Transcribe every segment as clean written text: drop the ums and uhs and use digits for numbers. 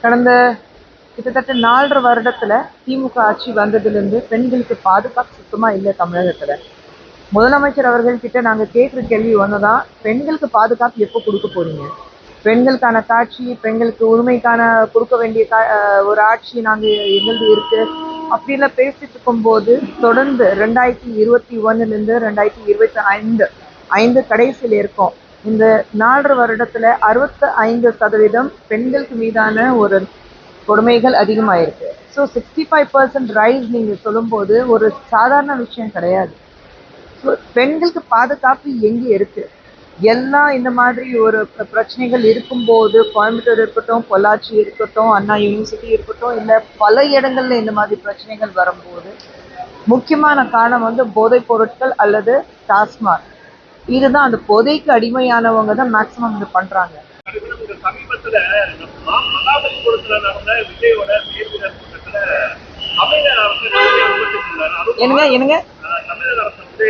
கடந்த கிட்டத்தட்ட 4.5 வருடத்துல திமுக ஆட்சி வந்ததிலிருந்து பெண்களுக்கு பாதுகாப்பு சுத்தமா இல்லை தமிழகத்துல. முதலமைச்சர் அவர்கள் கிட்ட நாங்க கேட்குற கேள்வி ஒண்ணுதான், பெண்களுக்கு பாதுகாப்பு எப்போ கொடுக்க போறீங்க? பெண்களுக்கான காட்சி, பெண்களுக்கு உரிமைக்கான கொடுக்க வேண்டிய ஒரு ஆட்சி நாங்க எங்களது இருக்கு அப்படின்லாம் பேசிட்டு இருக்கும்போது, தொடர்ந்து 2021 2025 கடைசியில் இருக்கோம். இந்த 4.5 வருடத்துல 65% பெண்களுக்கு மீதான ஒரு கொடுமைகள் அதிகமாயிருக்கு. ஸோ 65% ரைஸ் நீங்க சொல்லும்போது ஒரு சாதாரண விஷயம் கிடையாது. ஸோ பெண்களுக்கு பாதுகாப்பு எங்கே இருக்கு? எல்லாம் இந்த மாதிரி ஒரு பிரச்சனைகள் இருக்கும்போது, கோயம்புத்தூர் இருக்கட்டும், பொள்ளாச்சி இருக்கட்டும், அண்ணா யூனிவர்சிட்டி இருக்கட்டும், இல்லை பல இடங்கள்ல இந்த மாதிரி பிரச்சனைகள் வரும்போது முக்கியமான காரணம் வந்து போதைப் பொருட்கள் அல்லது டாஸ்மாக். இதுதான், அந்த போதைக்கு அடிமையானவங்க தான் மேக்சிமம் இது பண்றாங்க. சமீபத்துல மகாபலிபுரத்துல நடந்த விஜயோட தேர்தல் கூட்டத்துல தமிழக அரசு என்னங்க தமிழக அரசு வந்து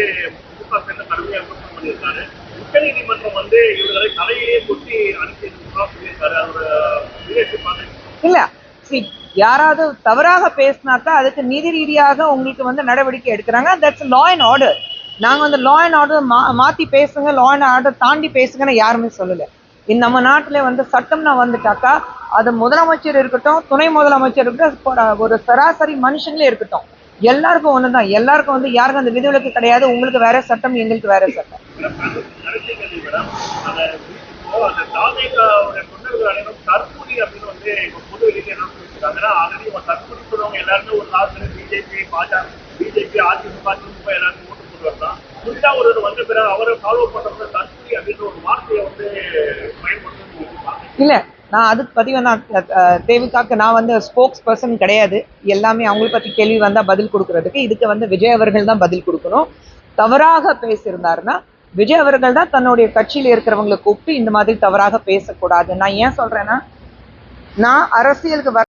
திமுக கடுமையா விமர்சனம் பண்ணியிருக்காரு. உச்ச நீதிமன்றம் வந்து இவர்களை தலையிலேயே கொட்டி அனுப்பி சொல்லியிருக்காரு. அவர் இல்ல, யாராவது தவறாக பேசினாக்கா அதுக்கு நீதி ரீதியாக உங்களுக்கு வந்து நடவடிக்கை எடுக்கிறாங்க. That's law and order. நாங்க வந்து லா அண்ட் ஆர்டர் மாத்தி பேசுங்க, லா அண்ட் ஆர்டர் தாண்டி பேசுங்கன்னு யாருமே சொல்லல. நம்ம நாட்டுல வந்து சட்டம்னா வந்துட்டாக்கா அது முதலமைச்சர் இருக்கட்டும், துணை முதலமைச்சர் இருக்கட்டும், ஒரு சராசரி மனுஷங்களே இருக்கட்டும், எல்லாருக்கும் ஒண்ணுதான். எல்லாருக்கும் வந்து யாருக்கும் அந்த விதிவிலக்கு கிடையாது. உங்களுக்கு வேற சட்டம், எங்களுக்கு வேற சட்டம். தற்கூலி அப்படின்னு வந்து பொது வெளியில என்ன சொல்லியிருக்காங்கன்னா, ஆல்ரெடி தற்கூலி சொல்றவங்க எல்லாருமே ஒரு காலத்துல பிஜேபி அதிமுக எல்லாருமே ஓட்டு போட்டு வரலாம். புதிதா ஒரு வந்த பிறகு அவரை ஃபாலோ பண்றவங்க தற்கூலி அப்படின்ற ஒரு வார்த்தையை வந்து பயன்படுத்த இல்ல. நான் அதுக்கு பத்தி தேவிகாக்கு நான் வந்து ஸ்போக்ஸ் பர்சன் கிடையாது. எல்லாமே அவங்களை பத்தி கேள்வி வந்தா பதில் கொடுக்கறதுக்கு இதுக்கு வந்து விஜய் அவர்கள் தான் பதில் கொடுக்கணும். தவறாக பேசியிருந்தாருன்னா விஜய் அவர்கள் தான் தன்னுடைய கட்சியில இருக்கிறவங்களை கூப்பிட்டு இந்த மாதிரி தவறாக பேசக்கூடாது. நான் ஏன் சொல்றேன்னா, நான் அரசியலுக்கு